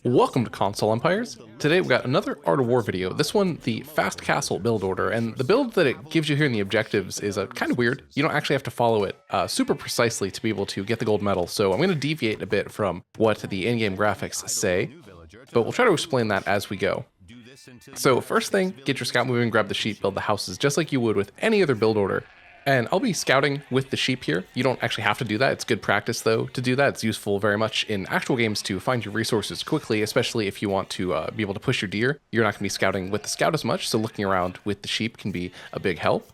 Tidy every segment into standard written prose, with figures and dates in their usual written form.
Welcome to Console Empires. Today we've got another Art of War video. This one, the Fast Castle build order, and the build that it gives you here in the objectives is kind of weird. You don't actually have to follow it super precisely to be able to get the gold medal, so I'm going to deviate a bit from what the in-game graphics say, but we'll try to explain that as we go. So first thing, get your scout moving, grab the sheep, build the houses just like you would with any other build order. And I'll be scouting with the sheep here. You don't actually have to do that. It's good practice, though, to do that. It's useful very much in actual games to find your resources quickly, especially if you want to be able to push your deer. You're not going to be scouting with the scout as much, so looking around with the sheep can be a big help.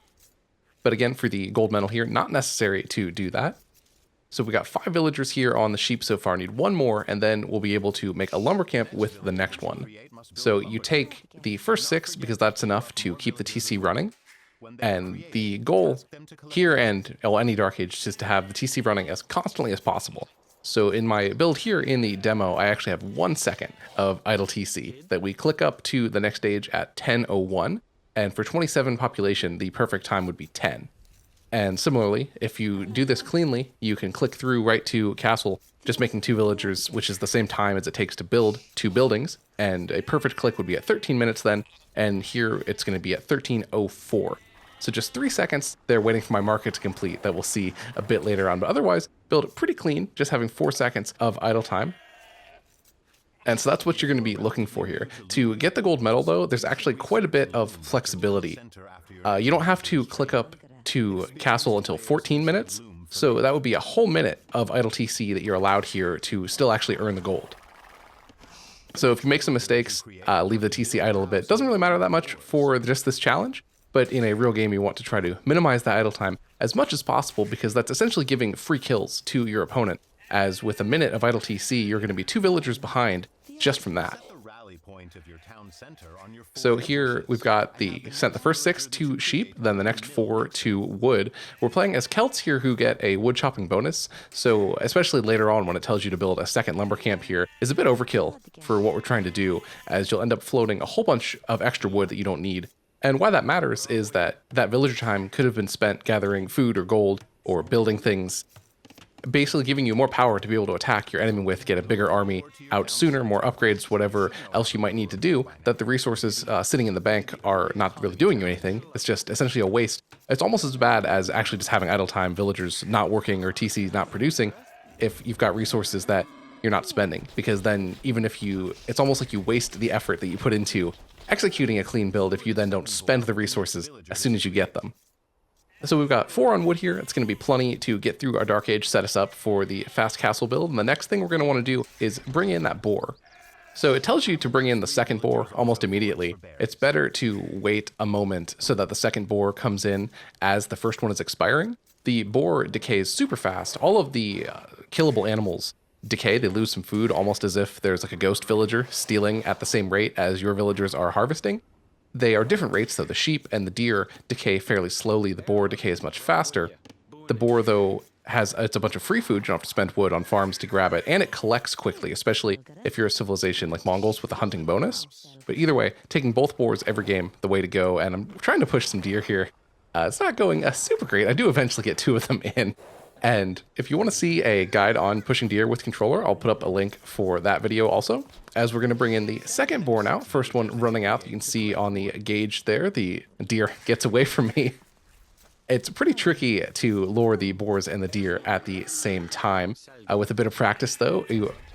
But again, for the gold medal here, not necessary to do that. So we got 5 villagers here on the sheep so far. Need 1 more, and then we'll be able to make a lumber camp with the next one. So you take the first 6 because that's enough to keep the TC running. And the goal here and any Dark Age is to have the TC running as constantly as possible. So in my build here in the demo, I actually have 1 second of idle TC that we click up to the next stage at 10:01. And for 27 population, the perfect time would be 10. And similarly, if you do this cleanly, you can click through right to castle, just making 2 villagers, which is the same time as it takes to build 2 buildings. And a perfect click would be at 13 minutes then. And here it's going to be at 13:04. So just 3 seconds there waiting for my marker to complete that we'll see a bit later on. But otherwise, build it pretty clean, just having 4 seconds of idle time. And so that's what you're going to be looking for here. To get the gold medal, though, there's actually quite a bit of flexibility. You don't have to click up to castle until 14 minutes. So that would be a whole minute of idle TC that you're allowed here to still actually earn the gold. So if you make some mistakes, leave the TC idle a bit. Doesn't really matter that much for just this challenge. But in a real game, you want to try to minimize the idle time as much as possible because that's essentially giving free kills to your opponent. As with a minute of idle TC, you're going to be 2 villagers behind just from that. So here we've got sent the first 6 to sheep, then the next 4 to wood. We're playing as Celts here who get a wood chopping bonus. So especially later on when it tells you to build a second lumber camp here is a bit overkill for what we're trying to do, as you'll end up floating a whole bunch of extra wood that you don't need. And why that matters is that villager time could have been spent gathering food or gold or building things, basically giving you more power to be able to attack your enemy with, get a bigger army out sooner, more upgrades, whatever else you might need to do, that the resources sitting in the bank are not really doing you anything. It's just essentially a waste. It's almost as bad as actually just having idle time, villagers not working or TCs not producing, if you've got resources that you're not spending. Because then even if it's almost like you waste the effort that you put into executing a clean build if you then don't spend the resources as soon as you get them. So we've got 4 on wood here. It's going to be plenty to get through our Dark Age, set us up for the fast castle build. And the next thing we're going to want to do is bring in that boar. So it tells you to bring in the second boar almost immediately. It's better to wait a moment so that the second boar comes in as the first one is expiring. The boar decays super fast. All of the killable animals decay, they lose some food almost as if there's like a ghost villager stealing at the same rate as your villagers are harvesting. They are different rates though. The sheep and the deer decay fairly slowly. The boar decays much faster. The boar though it's a bunch of free food. You don't have to spend wood on farms to grab it, and it collects quickly, especially if you're a civilization like Mongols with a hunting bonus. But either way, taking both boars every game, the way to go. And I'm trying to push some deer here. It's not going super great. I do eventually get 2 of them in. And if you want to see a guide on pushing deer with controller, I'll put up a link for that video also. As we're going to bring in the second boar now, first one running out, you can see on the gauge there, the deer gets away from me. It's pretty tricky to lure the boars and the deer at the same time. With a bit of practice though,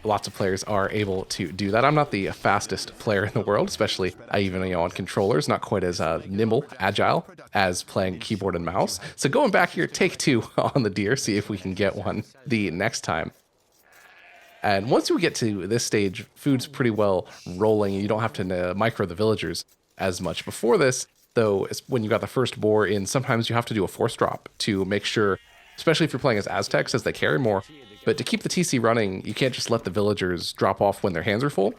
lots of players are able to do that. I'm not the fastest player in the world, especially even on controllers, not quite as nimble, agile as playing keyboard and mouse. So going back here, take 2 on the deer, see if we can get one the next time. And once we get to this stage, food's pretty well rolling. You don't have to micro the villagers as much. Before this, though, when you got the first boar in, sometimes you have to do a force drop to make sure, especially if you're playing as Aztecs, as they carry more. But to keep the TC running, you can't just let the villagers drop off when their hands are full.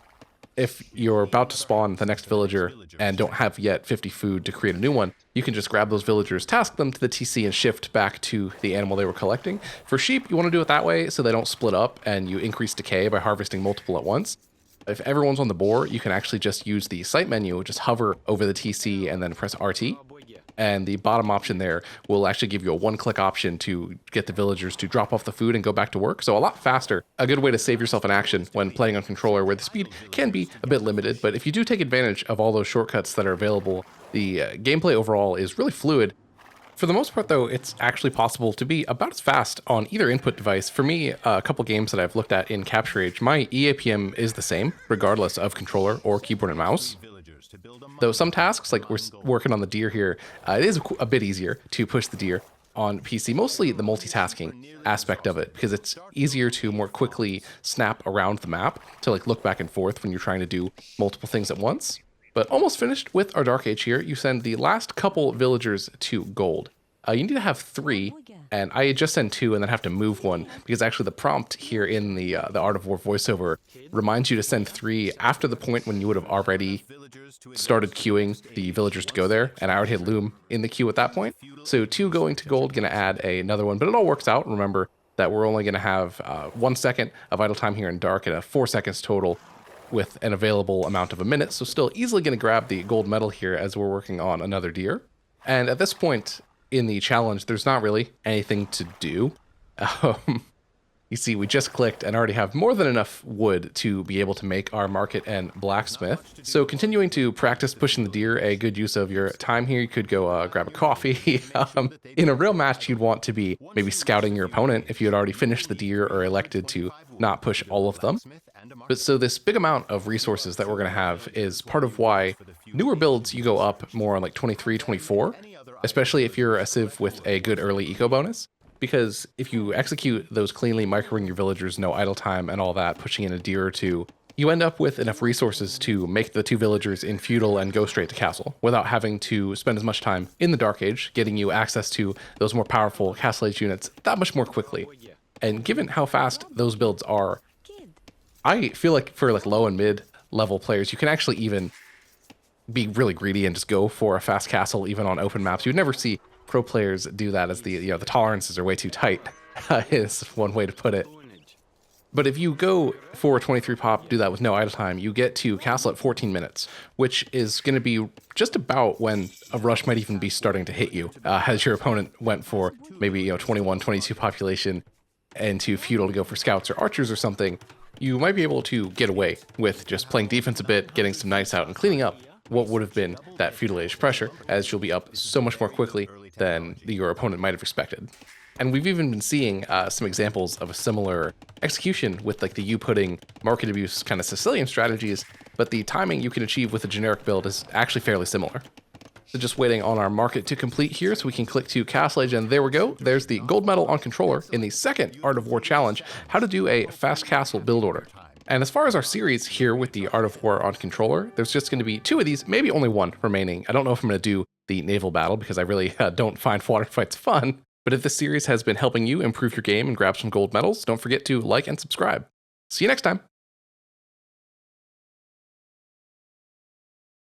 If you're about to spawn the next villager and don't have yet 50 food to create a new one, you can just grab those villagers, task them to the TC, and shift back to the animal they were collecting. For sheep, you want to do it that way so they don't split up and you increase decay by harvesting multiple at once. If everyone's on the boar, you can actually just use the site menu, just hover over the TC and then press RT. And the bottom option there will actually give you a one-click option to get the villagers to drop off the food and go back to work. So a lot faster. A good way to save yourself an action when playing on controller where the speed can be a bit limited. But if you do take advantage of all those shortcuts that are available, the gameplay overall is really fluid. For the most part, though, it's actually possible to be about as fast on either input device. For me, a couple games that I've looked at in Capture Age, my EAPM is the same, regardless of controller or keyboard and mouse. Though some tasks, like we're working on the deer here, it is a bit easier to push the deer on PC, mostly the multitasking aspect of it, because it's easier to more quickly snap around the map to like look back and forth when you're trying to do multiple things at once. But almost finished with our Dark Age here. You send the last couple villagers to gold. You need to have 3, and I just send 2 and then have to move 1, because actually the prompt here in the Art of War voiceover reminds you to send 3 after the point when you would have already started queuing the villagers to go there, and I already had Loom in the queue at that point. So 2 going to gold, going to add another one, but it all works out. Remember that we're only going to have 1 second of idle time here in Dark and 4 seconds total with an available amount of a minute, so still easily going to grab the gold medal here as we're working on another deer. And at this point in the challenge, there's not really anything to do. You see, we just clicked and already have more than enough wood to be able to make our market and blacksmith. So continuing to practice pushing the deer, a good use of your time here. You could go grab a coffee. In a real match, you'd want to be maybe scouting your opponent if you had already finished the deer or elected to not push all of them. But so this big amount of resources that we're going to have is part of why newer builds, you go up more on like 23, 24, especially if you're a civ with a good early eco bonus. Because if you execute those cleanly, microing your villagers, no idle time and all that, pushing in a deer or 2, you end up with enough resources to make the 2 villagers in feudal and go straight to castle without having to spend as much time in the Dark Age, getting you access to those more powerful Castle Age units that much more quickly. And given how fast those builds are, I feel like for like low and mid level players, you can actually even be really greedy and just go for a fast castle even on open maps. You'd never see pro players do that, as the tolerances are way too tight, is one way to put it. But if you go for a 23 pop, do that with no idle time, you get to castle at 14 minutes, which is going to be just about when a rush might even be starting to hit you, as your opponent went for maybe 21, 22 population into feudal to go for scouts or archers or something. You might be able to get away with just playing defense a bit, getting some knights out, and cleaning up what would have been that feudal age pressure, as you'll be up so much more quickly than your opponent might have expected. And we've even been seeing some examples of a similar execution with like the you-putting market abuse kind of Sicilian strategies, but the timing you can achieve with a generic build is actually fairly similar. So just waiting on our market to complete here so we can click to Castle Age, and there we go. There's the gold medal on controller in the second Art of War challenge, how to do a fast castle build order. And as far as our series here with the Art of War on controller, there's just going to be 2 of these, maybe only 1 remaining. I don't know if I'm going to do the naval battle because I really don't find water fights fun. But if this series has been helping you improve your game and grab some gold medals, don't forget to like and subscribe. See you next time.